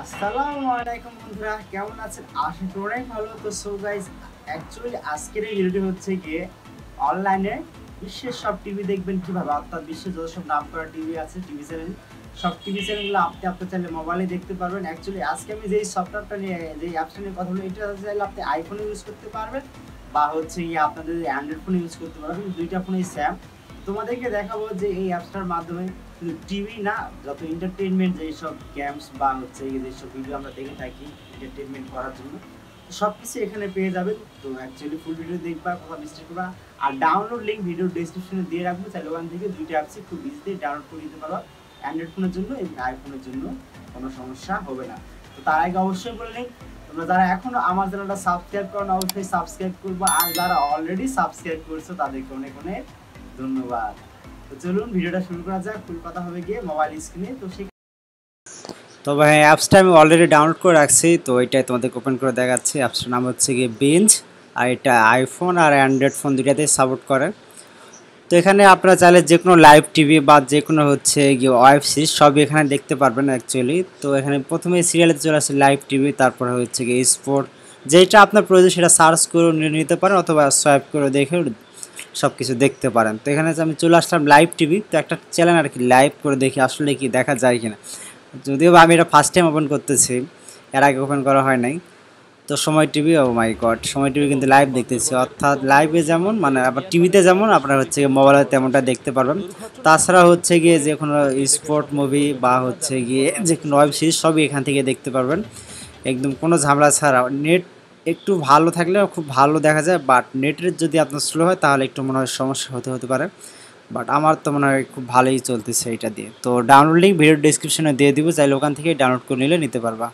আসসালামু আলাইকুম বন্ধুরা, কেমন আছেন? আশা করি অনেক ভালো। তো সো গাইস, অ্যাকচুয়ালি আজকের এই ভিডিওটি হচ্ছে গিয়ে অনলাইনে বিশ্বের সব টিভি দেখবেন কিভাবে, অর্থাৎ বিশ্বের যত সব নাম করা টিভি আছে, টিভি চ্যানেল, সব টিভি চ্যানেলগুলো আপনি আপনার চাইলে মোবাইলে দেখতে পারবেন। অ্যাকচুয়ালি আজকে আমি যেই সফটওয়্যারটা নিয়ে, যেই অ্যাপসটা নিয়ে কথা বলি, এটা চাইলে আপনি আইফোনে ইউজ করতে পারবেন বা হচ্ছে গিয়ে আপনাদের অ্যান্ড্রয়েড ফোনে ইউজ করতে পারবেন। দুইটা ফোনেই সেম। তোমাদেরকে দেখাবো যে এই অ্যাপসটার মাধ্যমে শুধু টিভি না, যত এন্টারটেইনমেন্ট, যেসব গেমস বা হচ্ছে যেসব ভিডিও আমরা দেখে থাকি এন্টারটেইনমেন্ট করার জন্য, সব কিছু এখানে পেয়ে যাবেন। তো অ্যাকচুয়ালি ফুল ভিডিও দেখবা, কথা মিস্টেক করবা। আর ডাউনলোড লিঙ্ক ভিডিও ডেসক্রিপশনে দিয়ে রাখবো, চাইলে ওখান থেকে দুইটা অ্যাপসই খুব ইজিলি ডাউনলোড করে নিতে পারো, অ্যান্ড্রয়েড ফোনের জন্য এবং আইফোনের জন্য কোনো সমস্যা হবে না। তো তার আগে অবশ্যই বললেন, তোমরা যারা এখনো আমার চ্যানেলটা সাবস্ক্রাইব করো না, অবশ্যই সাবস্ক্রাইব করবো। আর যারা অলরেডি সাবস্ক্রাইব করছো তাদেরকে অনেক অনেক ধন্যবাদ। তো চলুন ভিডিওটা শুরু করা যাক। ফুল কথা হবে গিয়ে মোবাইল স্ক্রিনে। তো ভাই অ্যাপসটা আমি অলরেডি ডাউনলোড করে রাখছি, তো এটাই তোমাদের ওপেন করে দেখাচ্ছি। অ্যাপসটার নাম হচ্ছে গিয়ে বিঞ্জ, আর এটা আইফোন আর অ্যান্ড্রয়েড ফোন দুইটাতেই সাপোর্ট করে। তো এখানে আপনারা চাইলে যে কোনো লাইভ টিভি বা যে কোনো হচ্ছে গিয়ে ওয়েব সিরিজ সবই এখানে দেখতে পারবেন অ্যাকচুয়ালি। তো এখানে প্রথমে সিরিয়ালে চলে আসছে লাইভ টিভি, তারপরে হচ্ছে গিয়ে স্পোর্ট, যেটা আপনার প্রয়োজন সেটা সার্চ করে নিতে পারেন অথবা সোয়াইপ করে দেখে সব কিছু দেখতে পারেন। তো এখানে আমি চলে আসলাম লাইভ টিভি, তো একটা চ্যানেল আর কি লাইভ করে দেখি আসলে কি দেখা যায় কিনা। যদিও বা আমি এটা ফার্স্ট টাইম ওপেন করতেছি, এর আগে ওপেন করা হয় নাই। তো সময় টিভি, ও মাই গড, সময় টিভি কিন্তু লাইভ দেখতেছি, অর্থাৎ লাইভে যেমন মানে আবার টিভিতে যেমন আপনারা হচ্ছে মোবাইলে তেমনটা দেখতে পারবেন। তাছাড়া হচ্ছে গিয়ে যে কোনো স্পোর্ট মুভি বা হচ্ছে গিয়ে যে কোনো ওয়েব সিরিজ সবই এখান থেকে দেখতে পারবেন একদম কোনো ঝামেলা ছাড়া। নেট একটু ভালো থাকলে খুব ভালো দেখা যায়, বাট নেটের যদি আপনার স্লো হয় তাহলে একটু মনে হয় সমস্যা হতে পারে। বাট আমার তো মনে হয় খুব ভালোই চলতেছে এটা দিয়ে। তো ডাউনলোড লিঙ্ক ভিডিও ডিসক্রিপশনে দিয়ে দিব, চাইলে ওখান থেকে ডাউনলোড করে নিতে পারবা।